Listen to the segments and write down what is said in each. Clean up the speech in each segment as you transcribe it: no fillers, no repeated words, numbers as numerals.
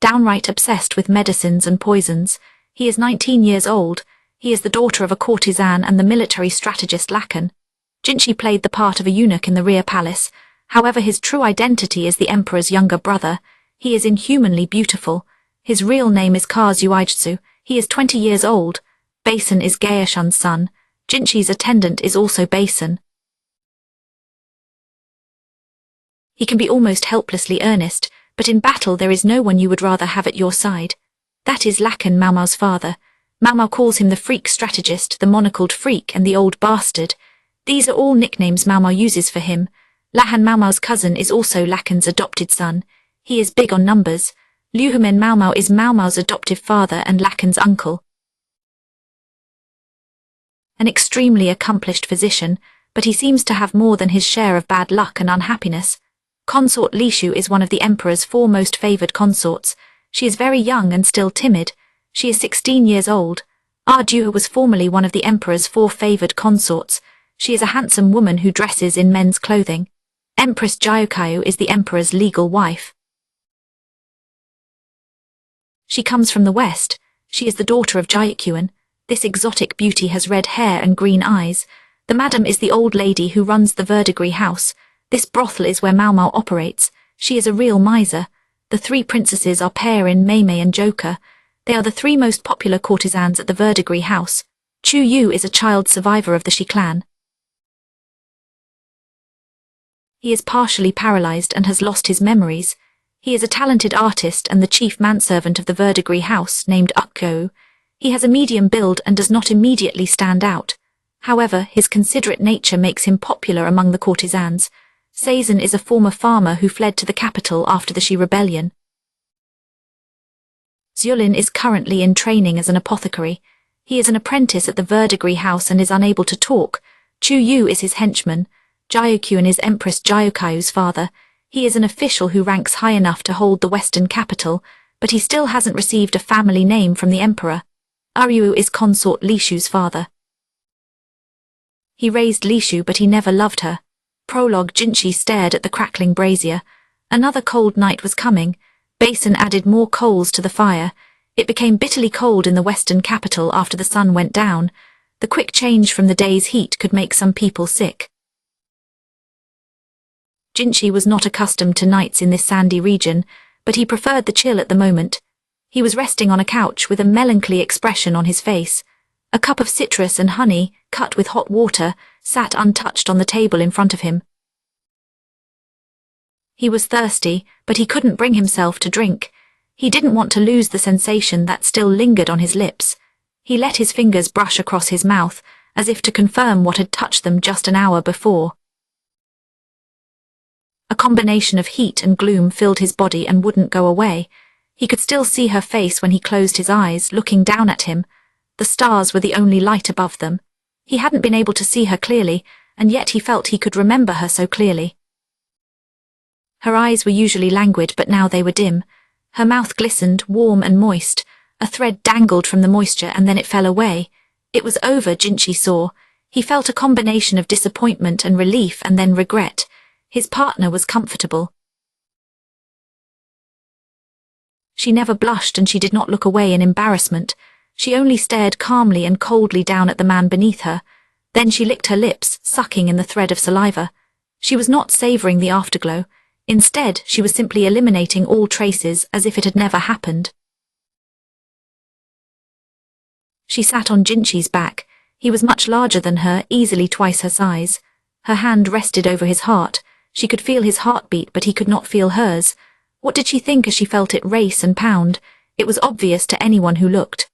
downright obsessed with medicines and poisons. He is 19 years old. He is the daughter of a courtesan and the military strategist Lacan. Jinchi played the part of a eunuch in the rear palace. However, his true identity is the emperor's younger brother. He is inhumanly beautiful. His real name is Kazuijitsu. He is 20 years old. Basin is Gaeshun's son. Jinchi's attendant is also Basin. He can be almost helplessly earnest, but in battle there is no one you would rather have at your side. That is Lacan, Maomao's father. Maomao calls him the freak strategist, the monocled freak, and the old bastard. These are all nicknames Maomao uses for him. Lahan, Maomao's cousin, is also Lacan's adopted son. He is big on numbers. Liuhumen Maomao is Maomao's adoptive father and Lacan's uncle. An extremely accomplished physician, but he seems to have more than his share of bad luck and unhappiness. Consort Lishu is one of the emperor's 4 most favored consorts. She is very young and still timid. She is 16 years old. Ardua was formerly one of the emperor's 4 favored consorts. She is a handsome woman who dresses in men's clothing. Empress Jyokayu is the emperor's legal wife. She comes from the west. She is the daughter of Jyokyuan. This exotic beauty has red hair and green eyes. The madam is the old lady who runs the verdigris house. This brothel is where Maomao operates. She is a real miser. The 3 princesses are Perin, Maimei and Joker. They are the 3 most popular courtesans at the verdigris house. Chu Yu is a child survivor of the Shi clan. He is partially paralyzed and has lost his memories. He is a talented artist and the chief manservant of the verdigris house, named Ukko. He has a medium build and does not immediately stand out. However, his considerate nature makes him popular among the courtesans. Seizan is a former farmer who fled to the capital after the Shi rebellion. Xiulin is currently in training as an apothecary. He is an apprentice at the verdigris house and is unable to talk. Chu Yu is his henchman. Jyokyuan is Empress Jyokayu's father. He is an official who ranks high enough to hold the western capital, but he still hasn't received a family name from the emperor. Aryu is consort Lishu's father. He raised Lishu, but he never loved her. Prologue. Jinchi stared at the crackling brazier. Another cold night was coming. Basin added more coals to the fire. It became bitterly cold in the western capital after the sun went down. The quick change from the day's heat could make some people sick. Jinchi was not accustomed to nights in this sandy region, but he preferred the chill at the moment. He was resting on a couch with a melancholy expression on his face. A cup of citrus and honey, cut with hot water, sat untouched on the table in front of him. He was thirsty, but he couldn't bring himself to drink. He didn't want to lose the sensation that still lingered on his lips. He let his fingers brush across his mouth, as if to confirm what had touched them just an hour before. A combination of heat and gloom filled his body and wouldn't go away. He could still see her face when he closed his eyes, looking down at him. The stars were the only light above them. He hadn't been able to see her clearly, and yet he felt he could remember her so clearly. Her eyes were usually languid, but now they were dim. Her mouth glistened, warm and moist. A thread dangled from the moisture and then it fell away. It was over, Jinchi saw. He felt a combination of disappointment and relief and then regret. His partner was comfortable. She never blushed and she did not look away in embarrassment. She only stared calmly and coldly down at the man beneath her. Then she licked her lips, sucking in the thread of saliva. She was not savoring the afterglow. Instead, she was simply eliminating all traces as if it had never happened. She sat on Jinchi's back. He was much larger than her, easily twice her size. Her hand rested over his heart. She could feel his heartbeat, but he could not feel hers. What did she think as she felt it race and pound? It was obvious to anyone who looked.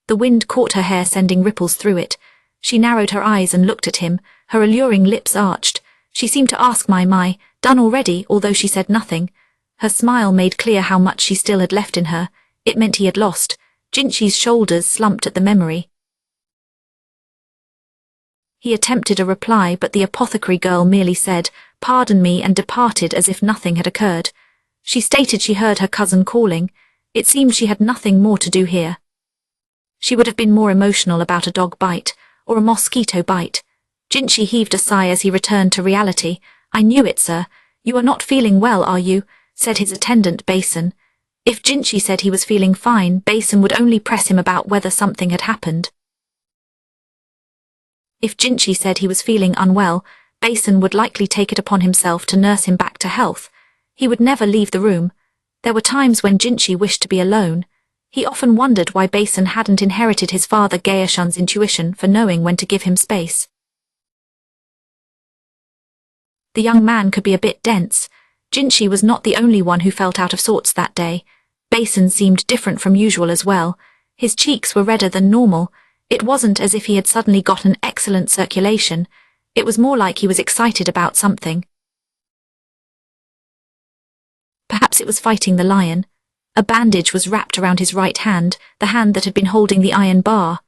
The wind caught her hair, sending ripples through it. She narrowed her eyes and looked at him, her alluring lips arched. She seemed to ask, my, done already, although she said nothing. Her smile made clear how much she still had left in her. It meant he had lost. Jinchi's shoulders slumped at the memory. He attempted a reply, but the apothecary girl merely said, "Pardon me," and departed as if nothing had occurred. She stated she heard her cousin calling. It seemed she had nothing more to do here. She would have been more emotional about a dog bite, or a mosquito bite. Jinchi heaved a sigh as he returned to reality. "I knew it, sir. You are not feeling well, are you? said his attendant Basin. If Jinchi said he was feeling fine, Basin would only press him about whether something had happened. If Jinchi said he was feeling unwell, Basin would likely take it upon himself to nurse him back to health. He would never leave the room. There were times when Jinchi wished to be alone. He often wondered why Basin hadn't inherited his father Gaeshun's intuition for knowing when to give him space. The young man could be a bit dense. Jinchi was not the only one who felt out of sorts that day. Basin seemed different from usual as well. His cheeks were redder than normal. It wasn't as if he had suddenly got an excellent circulation. It was more like he was excited about something. Perhaps it was fighting the lion. A bandage was wrapped around his right hand, the hand that had been holding the iron bar.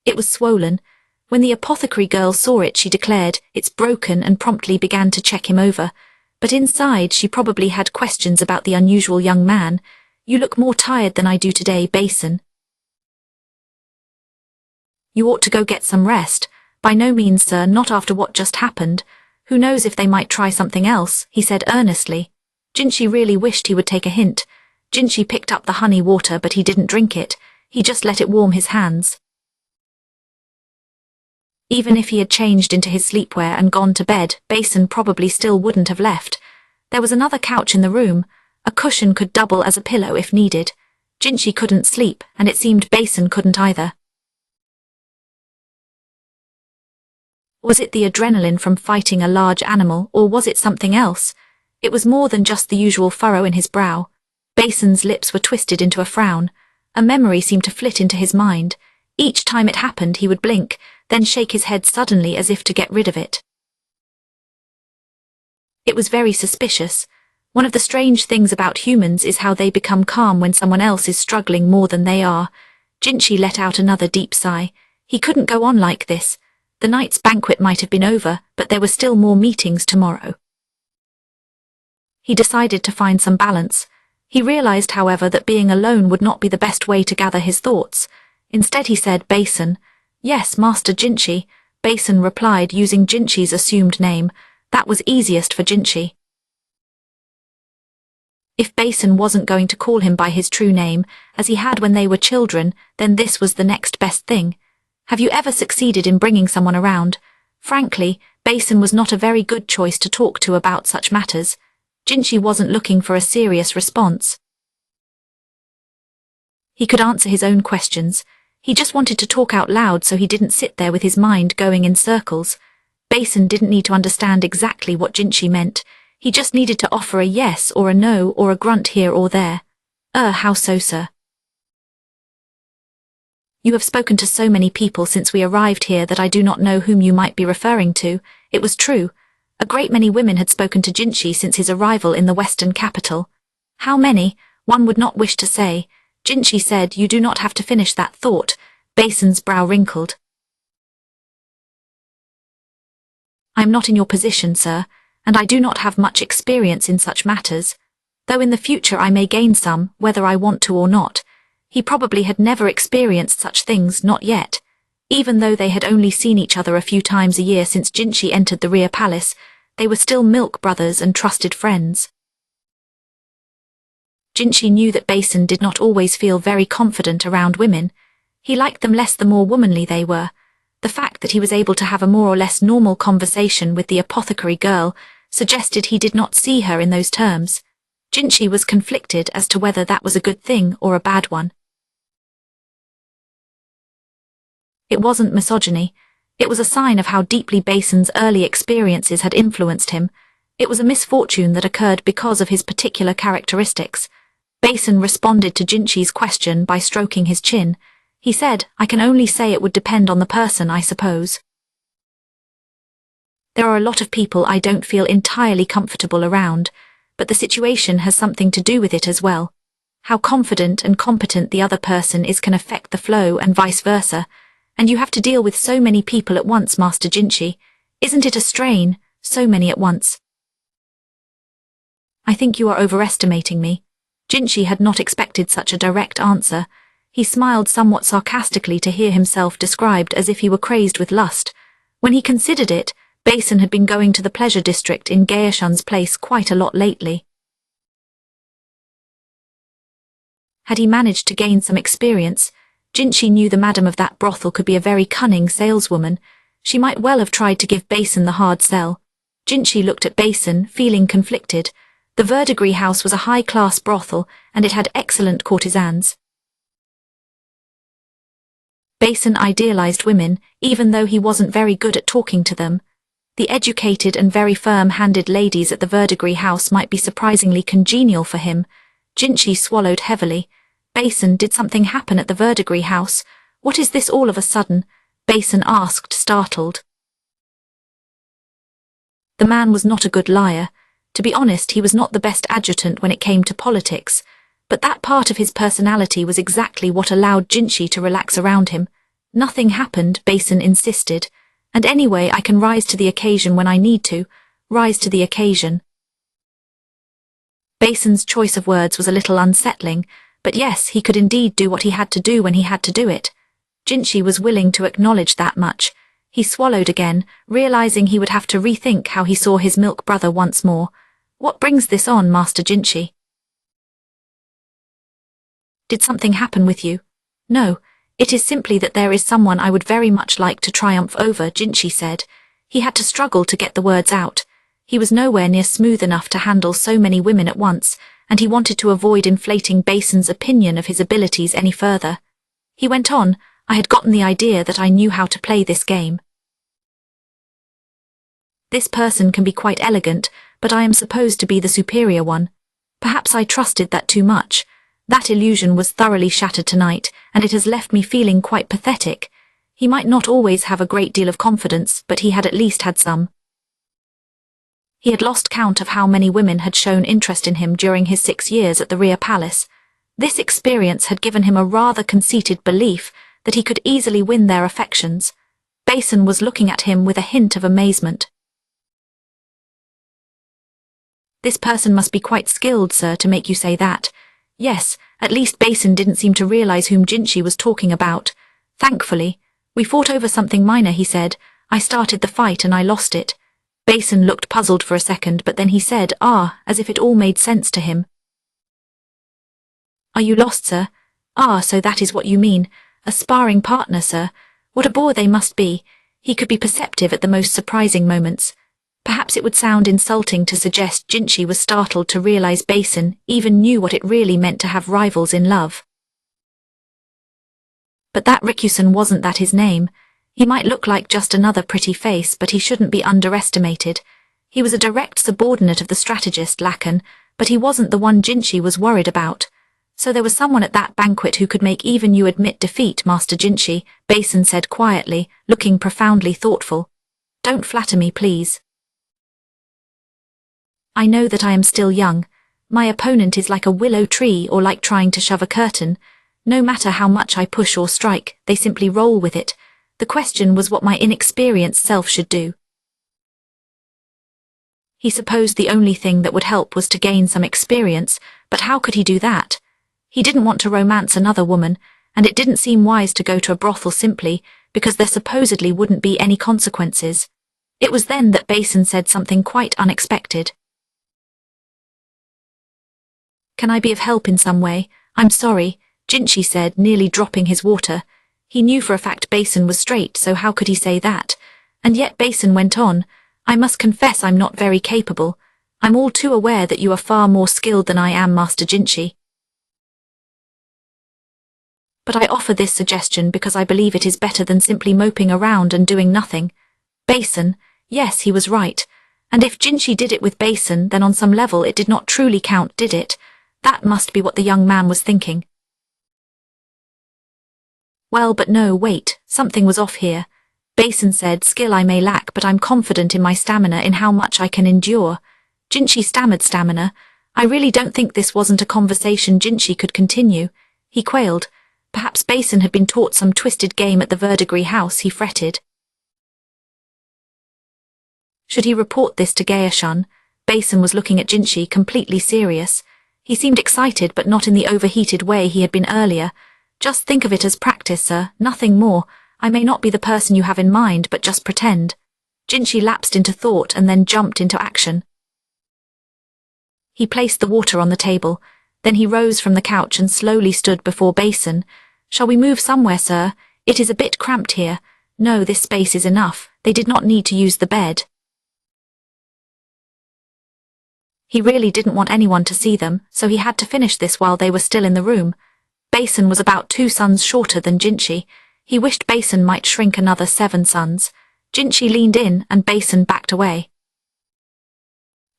It was swollen. When the apothecary girl saw it, she declared, "It's broken," and promptly began to check him over. But inside, she probably had questions about the unusual young man. "You look more tired than I do today, Basin. You ought to go get some rest." "By no means, sir, not after what just happened. Who knows if they might try something else," he said earnestly. Jinchi really wished he would take a hint. Jinchi picked up the honey water, but he didn't drink it. He just let it warm his hands. Even if he had changed into his sleepwear and gone to bed, Basin probably still wouldn't have left. There was another couch in the room. A cushion could double as a pillow if needed. Jinchi couldn't sleep, and it seemed Basin couldn't either. Was it the adrenaline from fighting a large animal, or was it something else? It was more than just the usual furrow in his brow. Basin's lips were twisted into a frown. A memory seemed to flit into his mind. Each time it happened, he would blink, then shake his head suddenly as if to get rid of it. It was very suspicious. One of the strange things about humans is how they become calm when someone else is struggling more than they are. Jinchi let out another deep sigh. He couldn't go on like this. The night's banquet might have been over, but there were still more meetings tomorrow. He decided to find some balance. He realized, however, that being alone would not be the best way to gather his thoughts. Instead he said, "Basin." "Yes, Master Jinchi," Basin replied using Jinchi's assumed name. That was easiest for Jinchi. If Basin wasn't going to call him by his true name, as he had when they were children, then this was the next best thing. Have you ever succeeded in bringing someone around? Frankly, Basin was not a very good choice to talk to about such matters. Jinchi wasn't looking for a serious response. He could answer his own questions. He just wanted to talk out loud so he didn't sit there with his mind going in circles. Basin didn't need to understand exactly what Jinchi meant. He just needed to offer a yes or a no or a grunt here or there. How so, sir?" "You have spoken to so many people since we arrived here that I do not know whom you might be referring to." It was true. A great many women had spoken to Jinchi since his arrival in the western capital. How many, one would not wish to say. Jinchi said, "You do not have to finish that thought." Basin's brow wrinkled. "I am not in your position, sir, and I do not have much experience in such matters. Though in the future I may gain some, whether I want to or not." He probably had never experienced such things, not yet. Even though they had only seen each other a few times a year since Jinchi entered the rear palace, they were still milk brothers and trusted friends. Jinchi knew that Basin did not always feel very confident around women. He liked them less the more womanly they were. The fact that he was able to have a more or less normal conversation with the apothecary girl suggested he did not see her in those terms. Jinchi was conflicted as to whether that was a good thing or a bad one. It wasn't misogyny. It was a sign of how deeply Basin's early experiences had influenced him. It was a misfortune that occurred because of his particular characteristics. Basin responded to Jinchi's question by stroking his chin. He said, "I can only say it would depend on the person, I suppose. There are a lot of people I don't feel entirely comfortable around, but the situation has something to do with it as well. How confident and competent the other person is can affect the flow and vice versa. And you have to deal with so many people at once, Master Jinchi. Isn't it a strain, so many at once?" "I think you are overestimating me." Jinchi had not expected such a direct answer. He smiled somewhat sarcastically to hear himself described as if he were crazed with lust. When he considered it, Basin had been going to the pleasure district in Gaeshun's place quite a lot lately. Had he managed to gain some experience? Jinchi knew the madam of that brothel could be a very cunning saleswoman. She might well have tried to give Basin the hard sell. Jinchi looked at Basin, feeling conflicted. The Verdigris house was a high-class brothel, and it had excellent courtesans. Basin idealized women, even though he wasn't very good at talking to them. The educated and very firm-handed ladies at the Verdigris house might be surprisingly congenial for him. Jinchi swallowed heavily. Basin, did something happen at the Verdigris house? What is this all of a sudden? Basin asked, startled. The man was not a good liar. To be honest, he was not the best adjutant when it came to politics, but that part of his personality was exactly what allowed Jinchi to relax around him. Nothing happened, Basin insisted. And anyway, I can rise to the occasion when I need to. Rise to the occasion. Basin's choice of words was a little unsettling, but yes, he could indeed do what he had to do when he had to do it. Jinchi was willing to acknowledge that much. He swallowed again, realizing he would have to rethink how he saw his milk brother once more. What brings this on, Master Jinchi? Did something happen with you? No. It is simply that there is someone I would very much like to triumph over, Jinchi said. He had to struggle to get the words out. He was nowhere near smooth enough to handle so many women at once, and he wanted to avoid inflating Basin's opinion of his abilities any further. He went on, I had gotten the idea that I knew how to play this game. This person can be quite elegant, but I am supposed to be the superior one. Perhaps I trusted that too much. That illusion was thoroughly shattered tonight, and it has left me feeling quite pathetic. He might not always have a great deal of confidence, but he had at least had some. He had lost count of how many women had shown interest in him during his 6 years at the Rhea Palace. This experience had given him a rather conceited belief that he could easily win their affections. Basin was looking at him with a hint of amazement. This person must be quite skilled, sir, to make you say that. Yes, at least Basin didn't seem to realize whom Jinchi was talking about. Thankfully. We fought over something minor, he said. I started the fight and I lost it. Basin looked puzzled for a second, but then he said, as if it all made sense to him. Are you lost, sir? So that is what you mean. A sparring partner, sir. What a bore they must be. He could be perceptive at the most surprising moments. Perhaps it would sound insulting to suggest Jinchi was startled to realize Basin even knew what it really meant to have rivals in love. But that Rikusen wasn't that his name. He might look like just another pretty face, but he shouldn't be underestimated. He was a direct subordinate of the strategist Lacan, but he wasn't the one Jinchi was worried about. So there was someone at that banquet who could make even you admit defeat, Master Jinchi, Basin said quietly, looking profoundly thoughtful. Don't flatter me, please. I know that I am still young. My opponent is like a willow tree or like trying to shove a curtain. No matter how much I push or strike, they simply roll with it. The question was what my inexperienced self should do. He supposed the only thing that would help was to gain some experience, but how could he do that? He didn't want to romance another woman, and it didn't seem wise to go to a brothel simply because there supposedly wouldn't be any consequences. It was then that Basin said something quite unexpected. Can I be of help in some way? I'm sorry, Jinchi said, nearly dropping his water. He knew for a fact Basin was straight, so how could he say that? And yet Basin went on, I must confess I'm not very capable. I'm all too aware that you are far more skilled than I am, Master Jinchi. But I offer this suggestion because I believe it is better than simply moping around and doing nothing. Basin, yes, he was right. And if Jinchi did it with Basin, then on some level it did not truly count, did it? That must be what the young man was thinking. Well, but no, wait, something was off here. Basin said, skill I may lack, but I'm confident in my stamina, in how much I can endure. Jinchi stammered, stamina. I really don't think this wasn't a conversation Jinchi could continue. He quailed. Perhaps Basin had been taught some twisted game at the Verdigris house, he fretted. Should he report this to Gaia-shun? Basin was looking at Jinchi, completely serious. He seemed excited, but not in the overheated way he had been earlier. Just think of it as practice, sir, nothing more. I may not be the person you have in mind, but just pretend. Jinchi lapsed into thought and then jumped into action. He placed the water on the table. Then he rose from the couch and slowly stood before Basin. "Shall we move somewhere, sir? It is a bit cramped here." "No, this space is enough. They did not need to use the bed." He really didn't want anyone to see them, so he had to finish this while they were still in the room. Basin was about 2 suns shorter than Jinchi. He wished Basin might shrink another 7 suns. Jinchi leaned in and Basin backed away.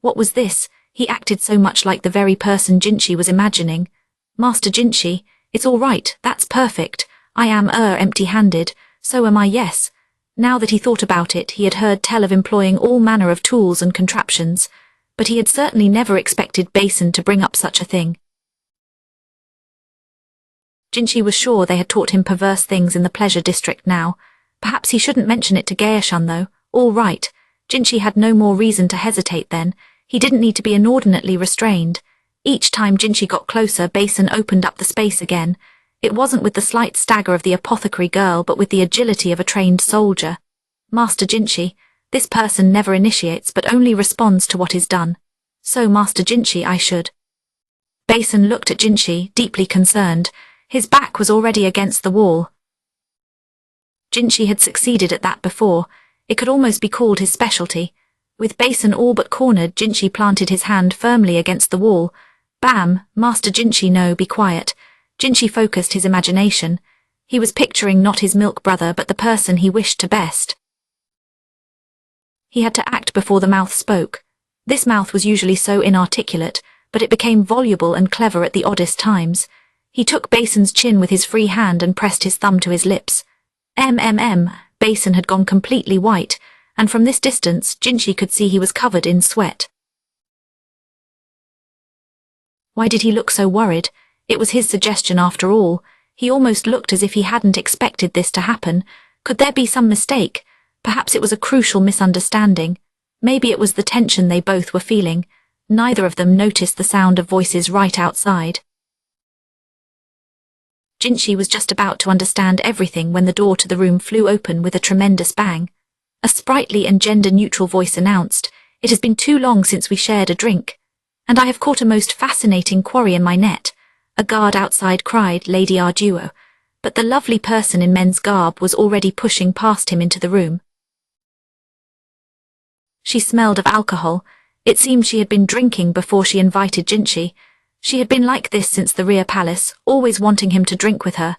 What was this? He acted so much like the very person Jinchi was imagining. "Master Jinchi, it's all right, that's perfect. I am empty-handed, so am I, yes." Now that he thought about it, he had heard tell of employing all manner of tools and contraptions, but he had certainly never expected Basin to bring up such a thing. Jinchi was sure they had taught him perverse things in the pleasure district now. Perhaps he shouldn't mention it to Gaeshun though. All right. Jinchi had no more reason to hesitate then. He didn't need to be inordinately restrained. Each time Jinchi got closer, Basin opened up the space again. It wasn't with the slight stagger of the apothecary girl, but with the agility of a trained soldier. "Master Jinchi, this person never initiates but only responds to what is done. So, Master Jinchi, I should." Basin looked at Jinchi, deeply concerned. His back was already against the wall. Jinchi had succeeded at that before. It could almost be called his specialty. With Basin all but cornered, Jinchi planted his hand firmly against the wall. "Bam, Master Jinchi, no, be quiet." Jinchi focused his imagination. He was picturing not his milk brother but the person he wished to best. He had to act before the mouth spoke. This mouth was usually so inarticulate, but it became voluble and clever at the oddest times. He took Basin's chin with his free hand and pressed his thumb to his lips. Basin had gone completely white, and from this distance Jinchi could see he was covered in sweat. Why did he look so worried? It was his suggestion after all. He almost looked as if he hadn't expected this to happen. Could there be some mistake? Perhaps it was a crucial misunderstanding. Maybe it was the tension they both were feeling. Neither of them noticed the sound of voices right outside. Jinchi was just about to understand everything when the door to the room flew open with a tremendous bang. A sprightly and gender-neutral voice announced, "It has been too long since we shared a drink, and I have caught a most fascinating quarry in my net." A guard outside cried, "Lady Arduo," but the lovely person in men's garb was already pushing past him into the room. She smelled of alcohol. It seemed she had been drinking before she invited Jinchi. She had been like this since the rear palace, always wanting him to drink with her.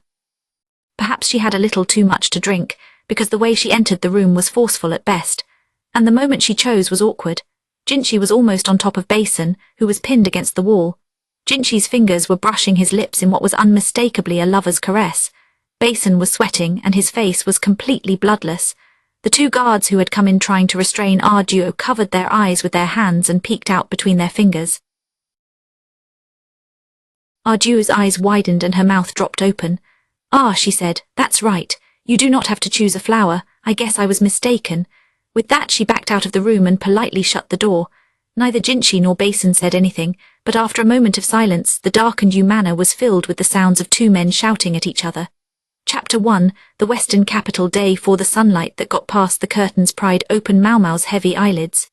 Perhaps she had a little too much to drink, because the way she entered the room was forceful at best, and the moment she chose was awkward. Jinchi was almost on top of Basin, who was pinned against the wall. Jinchi's fingers were brushing his lips in what was unmistakably a lover's caress. Basin was sweating, and his face was completely bloodless. The 2 guards who had come in trying to restrain Arduo covered their eyes with their hands and peeked out between their fingers. Arduo's eyes widened and her mouth dropped open. "Ah," she said, "that's right. You do not have to choose a flower. I guess I was mistaken." With that she backed out of the room and politely shut the door. Neither Jinchi nor Basin said anything, but after a moment of silence, the darkened manor was filled with the sounds of 2 men shouting at each other. Chapter 1, the Western capital day for the sunlight that got past the curtains pried open Maomao's heavy eyelids.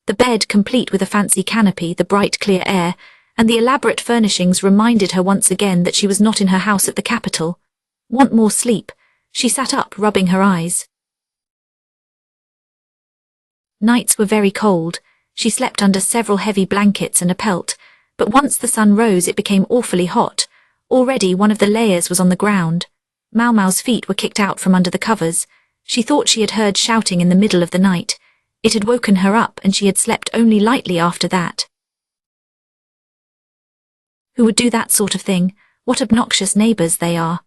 The bed, complete with a fancy canopy, the bright clear air, and the elaborate furnishings reminded her once again that she was not in her house at the capital. Want more sleep? She sat up, rubbing her eyes. Nights were very cold. She slept under several heavy blankets and a pelt, but once the sun rose it became awfully hot. Already one of the layers was on the ground. Maomao's feet were kicked out from under the covers. She thought she had heard shouting in the middle of the night. It had woken her up and she had slept only lightly after that. Who would do that sort of thing? What obnoxious neighbors they are.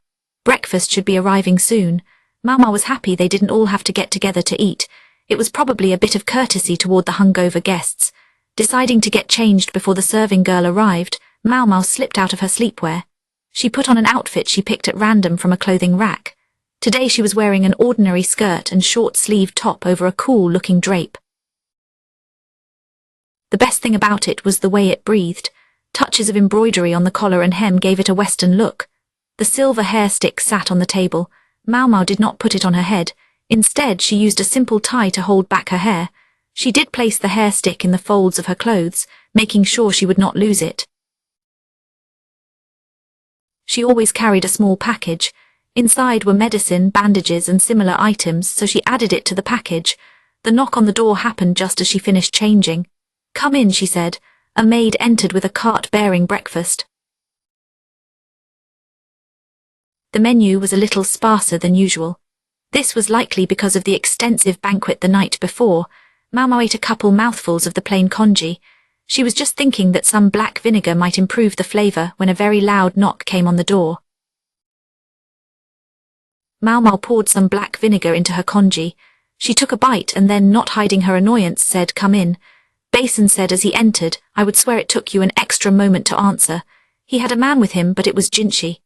Breakfast should be arriving soon. Maomao was happy they didn't all have to get together to eat. It was probably a bit of courtesy toward the hungover guests. Deciding to get changed before the serving girl arrived, Maomao slipped out of her sleepwear. She put on an outfit she picked at random from a clothing rack. Today she was wearing an ordinary skirt and short-sleeved top over a cool-looking drape. The best thing about it was the way it breathed. Touches of embroidery on the collar and hem gave it a Western look. The silver hair stick sat on the table. Maomao did not put it on her head. Instead, she used a simple tie to hold back her hair. She did place the hair stick in the folds of her clothes, making sure she would not lose it. She always carried a small package. Inside were medicine, bandages, and similar items, so she added it to the package. The knock on the door happened just as she finished changing. "Come in," she said. A maid entered with a cart bearing breakfast. The menu was a little sparser than usual. This was likely because of the extensive banquet the night before. Maomao ate a couple mouthfuls of the plain congee. She was just thinking that some black vinegar might improve the flavour when a very loud knock came on the door. Maomao poured some black vinegar into her congee. She took a bite and then, not hiding her annoyance, said, "Come in." Basin said as he entered, "I would swear it took you an extra moment to answer." He had a man with him, but it was Jinshi.